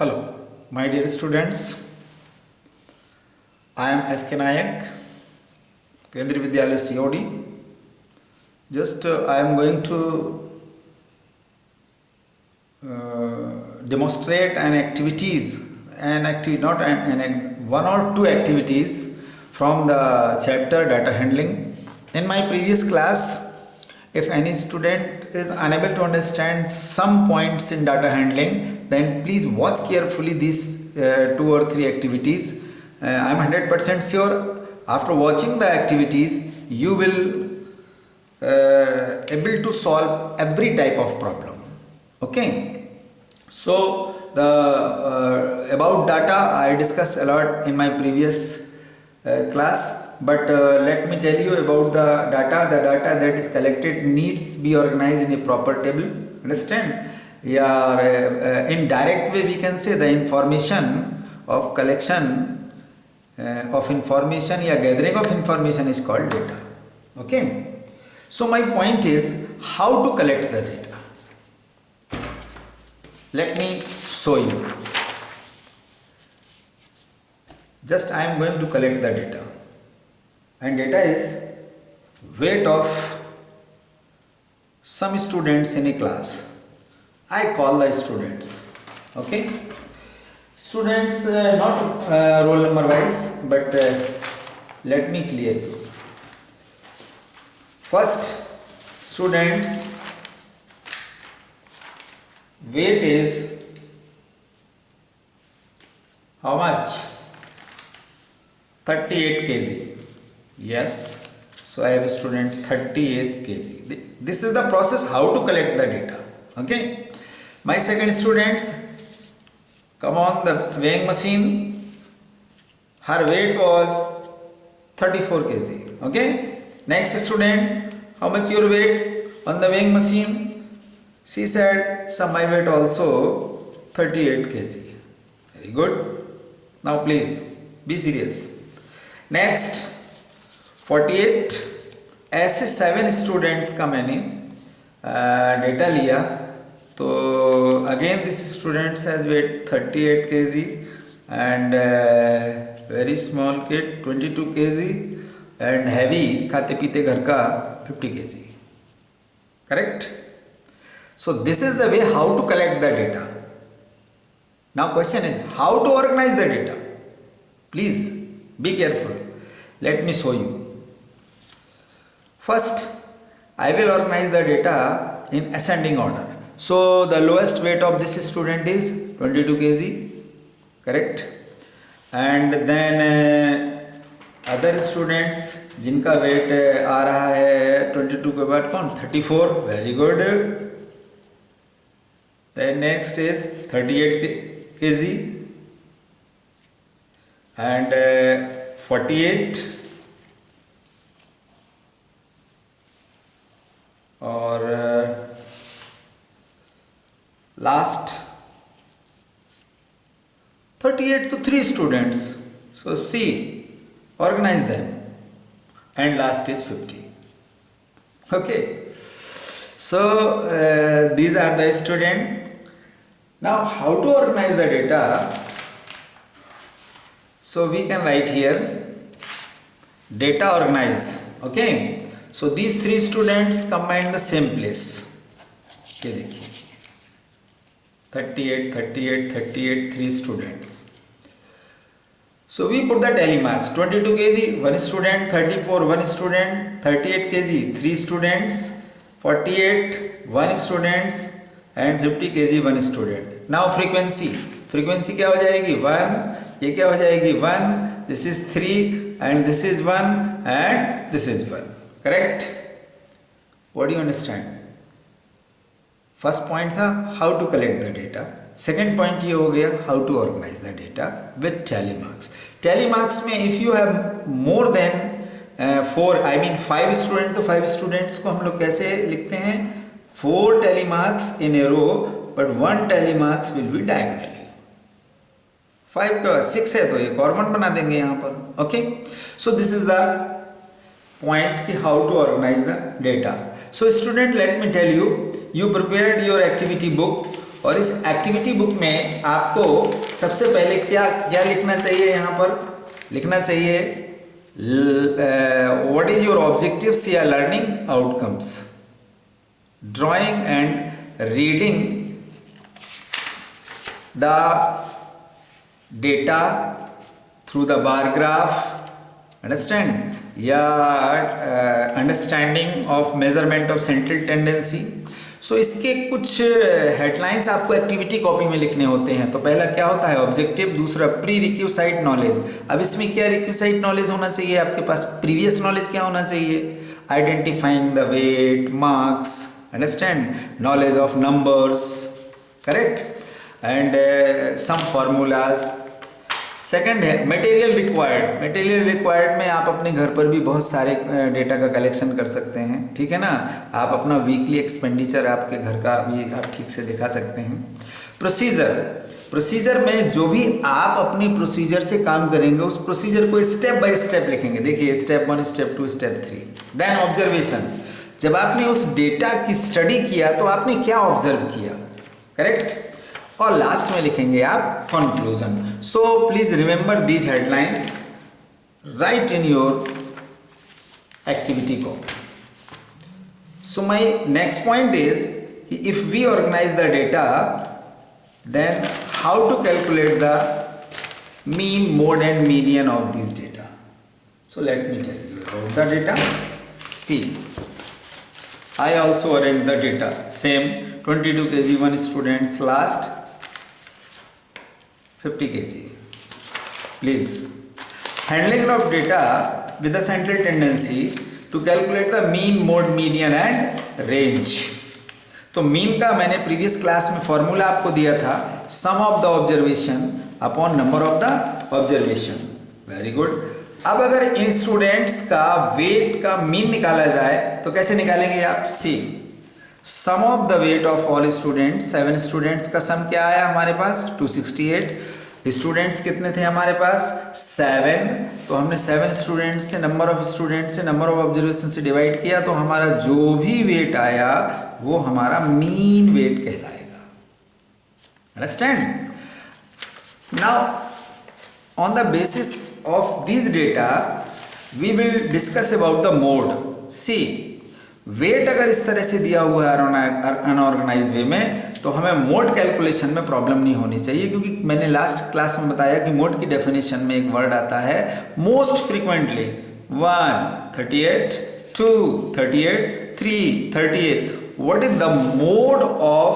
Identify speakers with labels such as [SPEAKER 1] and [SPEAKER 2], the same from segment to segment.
[SPEAKER 1] Hello, my dear students. I am S.K. Nayak, Kendriya Vidyalaya COD. I am going to demonstrate one or two activities from the chapter data handling. In my previous class, if any student is unable to understand some points in data handling, then please watch carefully these two or three activities. I am 100% sure after watching the activities you will able to solve every type of problem. Okay, so the about data I discussed a lot in my previous class, but let me tell you about the data. The data that is collected needs be organized in a proper table. Understand? Yeah, in direct way we can say the information of collection of information, gathering of information is called data. Okay. So my point is how to collect the data. Let me show you. Just I am going to collect the data, and data is weight of some students in a class. I call the students. Okay. Students not roll number wise, but let me clear you. First, students weight is how much? 38 kg. Yes. So I have a student 38 kg. This is the process how to collect the data. Okay. My second students come on the weighing machine. Her weight was 34 kg. Okay. Next student, how much your weight on the weighing machine? She said, some my weight also 38 kg. Very good. Now please be serious. Next, 48. ऐसे 7 students का मैंने data लिया. तो again this students has weight 38 kg and very small kid 22 kg and heavy खाते पीते घर का 50 kg. Correct? So this is the way how to collect the data. Now question is how to organize the data. Please be careful. Let me show you. First, I will organize the data in ascending order. So the lowest weight of this student is 22 kg. Correct? And then other students जिनका wait आ रहा है 22 के बाद कौन 34. Very good. Then next is 38 kg and 48 और last 38 to 3 students. So see, organize them. And last is 50. Okay. So these are the students. Now how to organize the data? So we can write here data organize. Okay. So these 3 students combine the same place. ये देखिए 38, 38, 38, 3 students. So we put the tally marks. 22 kg, 1 student, 34, 1 student, 38 kg, 3 students, 48, 1 students and 50 kg, 1 student. Now frequency. Frequency क्या हो जाएगी? 1. ये क्या हो जाएगी? 1. This is 3 and this is 1 and this is 1. Correct? What do you understand? First point था how to collect the data. Second point ये हो गया how to organize the data with tally marks. Tally marks में if you have more than 5 students, तो 5 students को हम लोग कैसे लिखते हैं? 4 tally marks in a row, but 1 tally marks will be diagonally. 5 का 6 है तो ये कॉर्नर बना देंगे यहाँ पर. Okay? So this is the point कि how to organize the data. So student, let me tell you, you prepared your activity book और इस एक्टिविटी बुक में आपको सबसे पहले क्या क्या लिखना चाहिए, यहाँ पर लिखना चाहिए व्हाट इज योर ऑब्जेक्टिव्स या learning outcomes, drawing and reading the data through the bar graph, understand, या understanding of measurement of central tendency. So इसके कुछ हेडलाइंस आपको एक्टिविटी कॉपी में लिखने होते हैं। तो पहला क्या होता है, ऑब्जेक्टिव, दूसरा प्री रिक्विसाइट नॉलेज। अब इसमें क्या रिक्विसाइट नॉलेज होना चाहिए आपके पास, प्रीवियस नॉलेज क्या होना चाहिए, identifying the weight, marks, understand, knowledge of numbers, correct, and some formulas. Second है मटेरियल रिक्वायर्ड। मटेरियल रिक्वायर्ड में आप अपने घर पर भी बहुत सारे डेटा का कलेक्शन कर सकते हैं, ठीक है ना। आप अपना वीकली एक्सपेंडिचर आपके घर का भी आप ठीक से दिखा सकते हैं। प्रोसीजर, प्रोसीजर में जो भी आप अपनी प्रोसीजर से काम करेंगे उस प्रोसीजर को स्टेप बाय स्टेप लिखेंगे। देखिए step 1, step 2, step 3। Then observation, जब आपने उस डेटा की स्टडी किया तो आपने क्या ऑब्जर्व किया, करेक्ट। और लास्ट में लिखेंगे आप conclusion. So please remember these headlines, write in your activity copy. So my next point is if we organise the data then how to calculate the mean, mode and median of this data. So let me tell you about the data. See, I also arrange the data. Same 22 kg one students, last 50 kg. Please, handling of data with the central tendency to calculate the mean, mode, median and range. तो mean का मैंने previous class में formula आपको दिया था, sum of the observation upon number of the observation. Very good. अब अगर इन स्टूडेंट्स का वेट का मीन निकाला जाए तो कैसे निकालेंगे आप, see, sum of the weight of all students, 7 students का सम क्या आया हमारे पास, 268। स्टूडेंट्स कितने थे हमारे पास, 7। तो हमने 7 स्टूडेंट्स से नंबर ऑफ स्टूडेंट्स से नंबर ऑफ ऑब्जर्वेशन से डिवाइड किया तो हमारा जो भी वेट आया वो हमारा मीन वेट कहलाएगा। Understand. Now on the basis of these data we will discuss about the mode. See, weight अगर इस तरह से दिया हुआ है अनऑर्गेनाइज वे में तो हमें मोड कैलकुलेशन में प्रॉब्लम नहीं होनी चाहिए, क्योंकि मैंने लास्ट क्लास में बताया कि मोड की डेफिनेशन में एक वर्ड आता है most frequently, 1 38, 2 38, 3 38। What is the mode of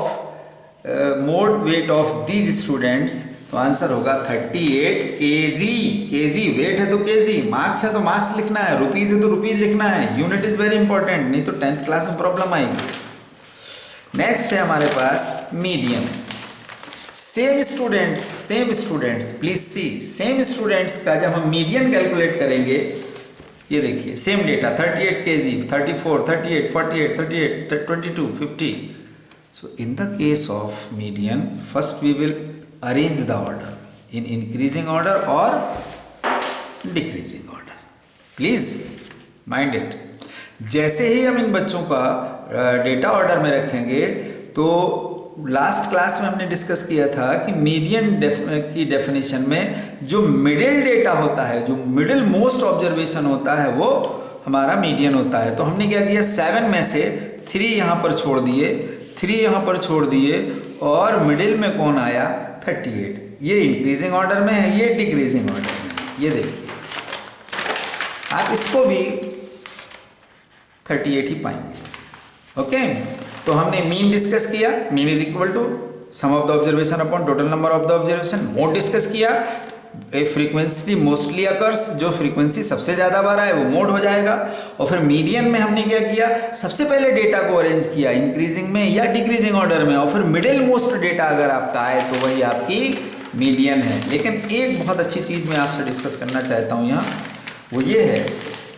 [SPEAKER 1] mode weight of these students, तो आंसर होगा 38 kg। kg वेट है तो kg, मार्क्स है तो मार्क्स लिखना है, रुपीज है तो रुपीज लिखना है। यूनिट इज वेरी इंपॉर्टेंट, नहीं तो 10th क्लास में प्रॉब्लम आएगी। नेक्स्ट है हमारे पास median. Same students please see, same students का जब हम मीडियन कैलकुलेट करेंगे, ये देखिए same data 38 kg, 34, 38, 48, 38, 22, 50। So in the case of median, first we will arrange the order in increasing order or decreasing order. Please mind it. जैसे ही हम इन बच्चों का डेटा ऑर्डर में रखेंगे तो लास्ट क्लास में हमने डिस्कस किया था कि मीडियन की डेफिनेशन में जो मिडिल डेटा होता है, जो मिडिल मोस्ट ऑब्जर्वेशन होता है वो हमारा मीडियन होता है। तो हमने क्या किया, 7 में से 3 यहाँ पर छोड़ दिए, 3 यहाँ पर छोड़ दिए और मिडिल में कौन आया, 38। ये इंक्रीजिंग ऑर्डर में है, ये डिक्रीजिंग ऑर्डर में है। ये देखिए आप इसको भी 38 ही पाएंगे। ओके, तो हमने मीन डिस्कस किया, mean is equal to sum of the observation upon total number of the observation. Mode discuss किया, ए फ्रीक्वेंसी मोस्टली अकर्स, जो फ्रीक्वेंसी सबसे ज्यादा बार है वो मोड हो जाएगा। और फिर मीडियन में हमने क्या किया, सबसे पहले डेटा को अरेंज किया इंक्रीजिंग में या डिक्रीजिंग ऑर्डर में, और फिर मिडिल मोस्ट डेटा अगर आपका आए तो वही आपकी मीडियन है। लेकिन एक बहुत अच्छी चीज मैं आपसे डिस्कस करना चाहता हूँ यहाँ, वो ये है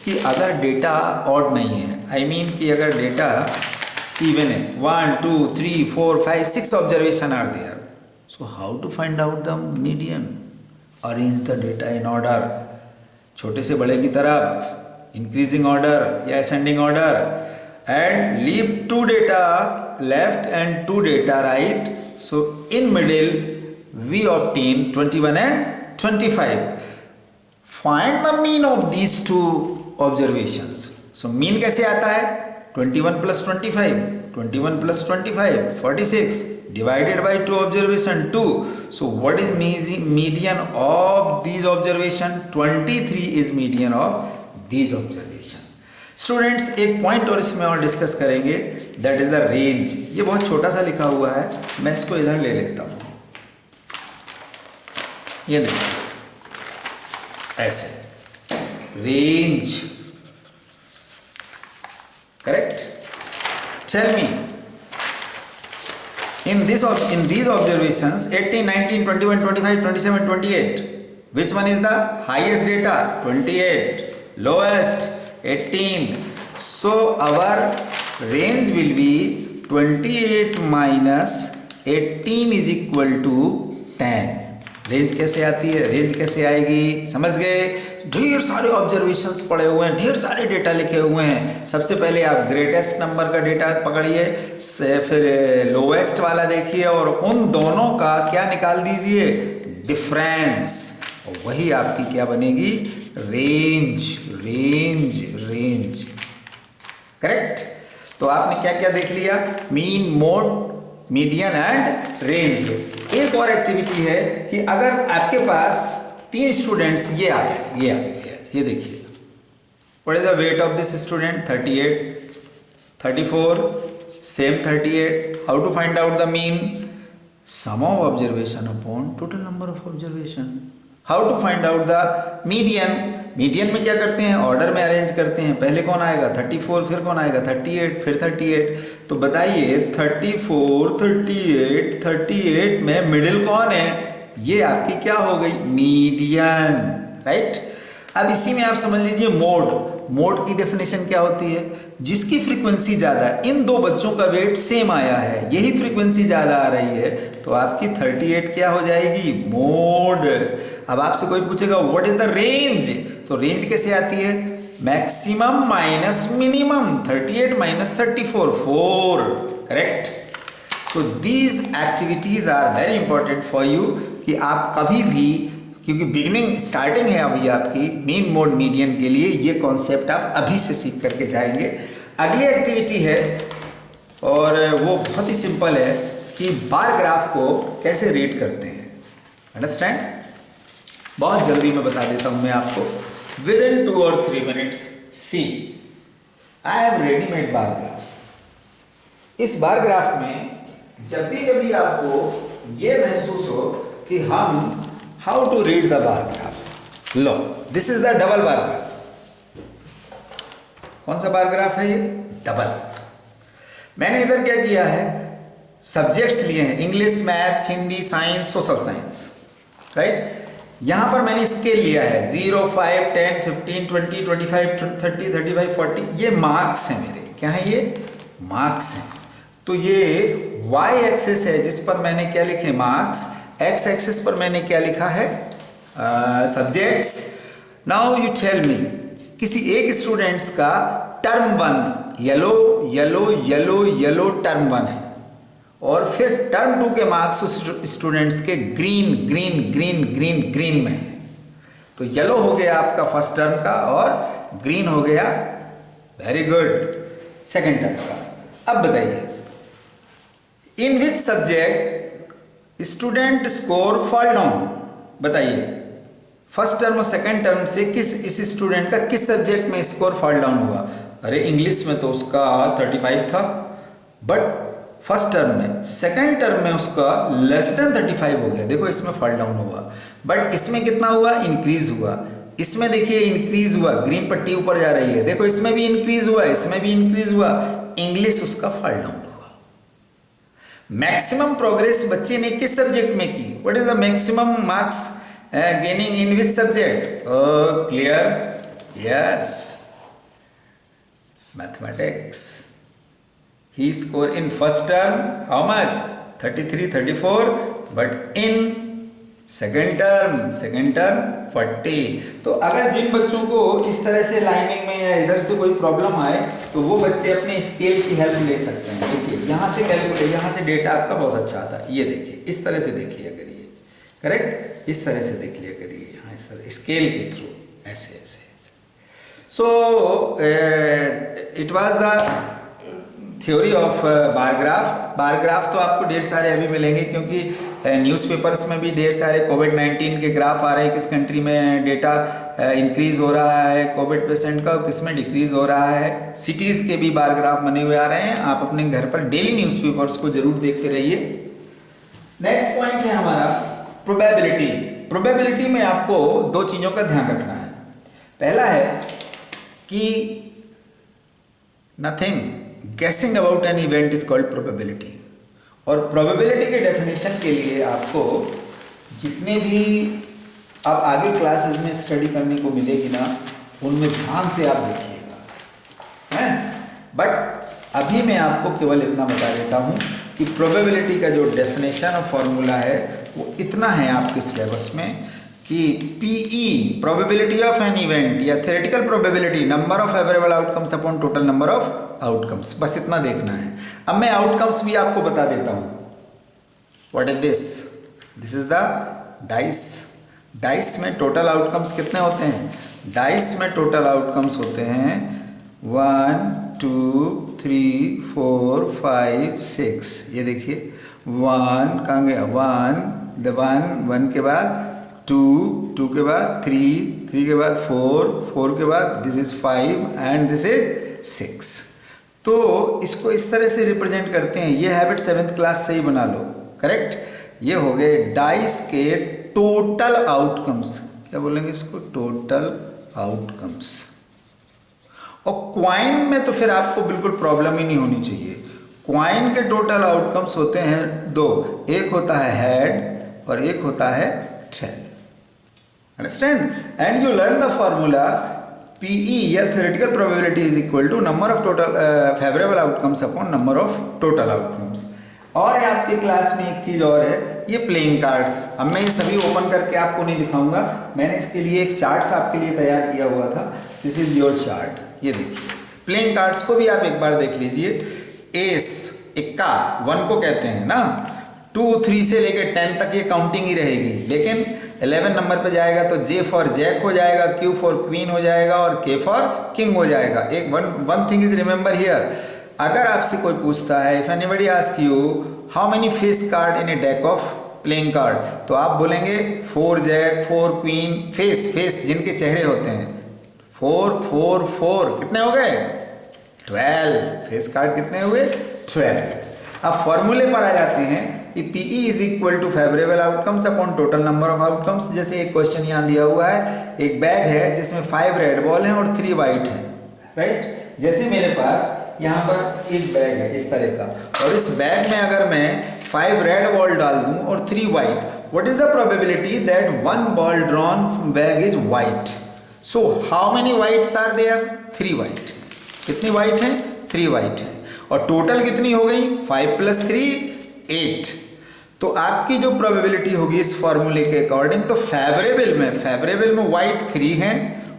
[SPEAKER 1] कि अगर डेटा ऑड नहीं है, आई मीन कि अगर डेटा इवन है, 1 2 3 4 5 6 observation are there, so how to find out the median, arrange the data in order, छोटे से बड़े की तरफ, इंक्रीजिंग ऑर्डर या ascending order, and leave 2 data left and 2 data right So in middle we obtain 21 and 25. Find the mean of these two observations. So mean कैसे आता है? 21 plus 25, 21 plus 25, 46 divided by 2 observation 2. So what is median of these observation? 23 is median of these observation. Students एक point और इसमें और discuss करेंगे, that is the range. ये बहुत छोटा सा लिखा हुआ है, मैं इसको इधर ले लेता हूं. ये देखिए ऐसे range. Correct. Tell me in these observations 18, 19, 21, 25, 27, 28, which one is the highest data? 28. Lowest 18. So our range will be 28 minus 18 is equal to 10. Range कैसे आती है? रेंज कैसे आएगी? समझ गए? ढेर सारे ऑब्जर्वेशंस पड़े हुए हैं, ढेर सारे डेटा लिखे हुए हैं. सबसे पहले आप ग्रेटेस्ट नंबर का डेटा पकड़िए, फिर लोवेस्ट वाला देखिए और उन दोनों का क्या निकाल दीजिए? डिफरेंस. वही आपकी क्या बनेगी? रेंज. रेंज. रेंज. करेक्ट. तो आपने क्या क्या देख लिया? Mean, mode, median and range. एक और एक्टिविटी है कि अगर आपके पास 3 स्टूडेंट्स ये आ गए, ये देखिए. What is the weight of this student? 38, 34, same 38. How to find out the mean? Sum of observation upon total number of observation. How to find out the median? Median में क्या करते हैं? ऑर्डर में arrange करते हैं. पहले कौन आएगा? 34, फिर कौन आएगा? 38, फिर 38. तो बताइए 34, 38, 38 में मिडिल कौन है? ये आपकी क्या हो गई? मीडियन. राइट. अब इसी में आप समझ लीजिए मोड. मोड की डेफिनेशन क्या होती है? जिसकी फ्रीक्वेंसी ज्यादा है, इन दो बच्चों का वेट सेम आया है, यही फ्रीक्वेंसी ज्यादा आ रही है, तो आपकी 38 क्या हो जाएगी? मोड. अब आपसे कोई पूछेगा व्हाट इज द रेंज? तो रेंज कैसे आती है? Maximum minus minimum. 38 minus 34, 4. Correct. So these activities are very important for you कि आप कभी भी, क्योंकि बिगिनिंग स्टार्टिंग है अभी आपकी मीन, मोड, मीडियन के लिए, ये कॉन्सेप्ट आप अभी से सीख करके जाएंगे. अगली एक्टिविटी है और वो बहुत ही सिंपल है कि बार ग्राफ को कैसे रीड करते हैं. अंडरस्टैंड? बहुत जल्दी मैं बता देता हूं मैं आपको. Within 2 or 3 minutes, see, I have ready-made bar graph. इस बार ग्राफ में जब भी कभी आपको ये महसूस हो कि हम how to read the bar graph, लो this is the double bar graph. कौन सा बार ग्राफ है ये? डबल. मैंने इधर क्या किया है? सब्जेक्ट्स लिए हैं, English, maths, Hindi, science, social science. Right. यहां पर मैंने स्केल लिया है 0, 5, 10, 15, 20, 25, 30, 35, 40. ये मार्क्स हैं मेरे. क्या है ये? मार्क्स हैं. तो ये y एक्सिस है जिस पर मैंने क्या लिखे? मार्क्स. x एक्सिस पर मैंने क्या लिखा है? Subjects. Now you tell me, किसी एक स्टूडेंट्स का term 1 yellow yellow yellow yellow term 1 है और फिर टर्म 2 के मार्क्स उस स्टूडेंट्स के green green green green green में है. तो येलो हो गया आपका फर्स्ट टर्म का और ग्रीन हो गया, वेरी गुड, सेकंड टर्म का. अब बताइए in which subject student score fall down? बताइए फर्स्ट टर्म और सेकंड टर्म से इस स्टूडेंट का किस सब्जेक्ट में स्कोर फॉल डाउन हुआ? अरे इंग्लिश में तो उसका 35 था बट फर्स्ट टर्म में, सेकंड टर्म में उसका लेस देन 35 हो गया. देखो इसमें फॉल डाउन हुआ, बट इसमें कितना हुआ? इंक्रीज हुआ. इसमें देखिए इंक्रीज हुआ, ग्रीन पट्टी ऊपर जा रही है. देखो इसमें भी इंक्रीज हुआ, इसमें भी इंक्रीज हुआ. इंग्लिश उसका फॉल डाउन हुआ. मैक्सिमम प्रोग्रेस बच्चे ने किस सब्जेक्ट में की? What is the maximum marks gaining in which subject? Clear? Yes, mathematics. He scored in first term how much? 33, 34, but in second term 40। तो अगर जिन बच्चों को इस तरह से लाइनिंग में या इधर से कोई प्रॉब्लम आए तो वो बच्चे अपने स्केल की हेल्प ले सकते हैं। देखिए यहाँ से कैलकुलेट, यहाँ से डेटा आपका बहुत अच्छा आता है। ये देखिए इस तरह से देख लिया करिए, करेक्ट, इस तरह से देख लिया करिए, यहाँ इस तरह स्केल के थ्रू ऐसे ऐसे ऐसे। So it was the theory of bar graph. Bar graph तो आपको ढेर सारे अभी मिलेंगे, क्योंकि न्यूज़पेपर्स में भी ढेर सारे कोविड-19 के ग्राफ आ रहे हैं, किस कंट्री में डेटा इंक्रीज हो रहा है कोविड पेशेंट का, किस में डिक्रीज हो रहा है। सिटीज़ के भी बार ग्राफ बने हुए आ रहे हैं। आप अपने घर पर डेली न्यूज़पेपर्स को जरूर देखते रहिए। नेक्स्ट पॉइंट है हमारा प्रोबेबिलिटी। प्रोबेबिलिटी में आपको दो चीज़ों का ध्यान रखना है। पहला है कि nothing guessing about an event is called probability। और probability के डेफिनेशन के लिए आपको जितने भी आप आगे क्लासेस में स्टडी करने को मिलेगी ना, उनमें ध्यान से आप देखिएगा, हैं। बट अभी मैं आपको केवल इतना बता देता हूँ कि प्रोबेबिलिटी का जो डेफिनेशन और फॉर्मूला है वो इतना है आपके सिलेबस में कि PE probability of an event या theoretical probability number of favourable outcomes upon total number of outcomes. बस इतना देखना है। अब मैं आउटकम्स भी आपको बता देता हूँ। What is this? This is the dice. Dice में टोटल आउटकम्स कितने होते हैं? डाइस में टोटल आउटकम्स होते हैं 1 2 3 4 5 6। ये देखिए 1 कहाँ गया? 1 के बाद 2 के बाद 3 के बाद 4 के बाद this is 5 and this is 6। तो इसको इस तरह से रिप्रेजेंट करते हैं। ये हैबिट 7th क्लास से ही बना लो, करेक्ट। ये हो गए डाइस के टोटल आउटकम्स। क्या बोलेंगे इसको? Total outcomes. और क्वाइन में तो फिर आपको बिल्कुल प्रॉब्लम ही नहीं होनी चाहिए। क्वाइन के टोटल आउटकम्स होते हैं दो, एक होता है हेड और एक होता है tail. Understand? And you learn the formula PE या theoretical probability is equal to number of total favourable outcomes upon number of total outcomes. और है आपके क्लास में एक चीज और है, ये प्लेइंग कार्ड्स। अब मैं ये सभी ओपन करके आपको नहीं दिखाऊंगा, मैंने इसके लिए एक चार्ट्स आपके लिए तैयार किया हुआ था। This is your chart. ये देखिए प्लेइंग कार्ड्स को भी आप एक बार देख लीजिए। एस इक्का 1 को कहते हैं ना, 2 3 से लेकर 10 तक ये काउंटिंग ही रहेगी, लेकिन 11 नंबर पे जाएगा तो J फॉर जैक हो जाएगा, Q फॉर क्वीन हो जाएगा और K फॉर किंग हो जाएगा। एक one thing is remember here, अगर आपसे कोई पूछता है if anybody ask you how many face card in A deck of playing card, तो आप बोलेंगे 4 जैक 4 क्वीन, फेस जिनके चेहरे होते हैं 4 4 4 कितने हो गए? 12। फेस कार्ड कितने हुए? 12। अब फॉर्मूले पर आ जाते हैं कि PE is equal to favourable outcomes upon total number of outcomes. जैसे एक क्वेश्चन यहाँ दिया हुआ है, एक बैग है जिसमें 5 रेड बॉल हैं और 3 वाइट हैं, राइट। जैसे मेरे पास यहाँ पर एक बैग है इस तरह का, और इस बैग में अगर मैं 5 रेड बॉल डाल दूँ और 3 white, what is the probability that 1 ball drawn from bag is white? So how many whites are there? 3 white. कितनी वाइट हैं? 3 वाइट हैं। और टोटल कितनी हो गई? 5 + 3 8। तो आपकी जो प्रोबेबिलिटी होगी इस फॉर्मूले के अकॉर्डिंग, तो फेवरेबल में वाइट 3 हैं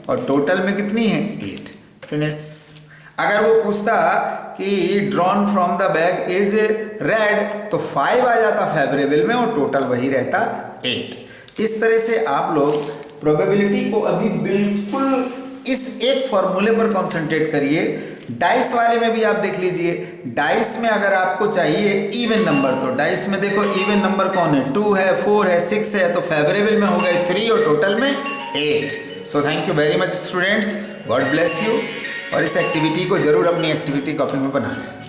[SPEAKER 1] और टोटल में कितनी है? 8। फिनिश। अगर वो पूछता कि drawn from the bag is red, तो 5 आ जाता फेवरेबल में और टोटल वही रहता 8। इस तरह से आप लोग प्रोबेबिलिटी को अभी बिल्कुल इस एक फॉर्मूले पर कॉन्सेंट्रेट करिए। डाइस वाले में भी आप देख लीजिए, डाइस में अगर आपको चाहिए इवन नंबर, तो डाइस में देखो इवन नंबर कौन है? 2 है, 4 है, 6 है, तो फेवरेबल में हो गए 3 और टोटल में 8। So thank you very much students, God bless you. और इस एक्टिविटी को जरूर अपनी एक्टिविटी कॉपी में बना लें।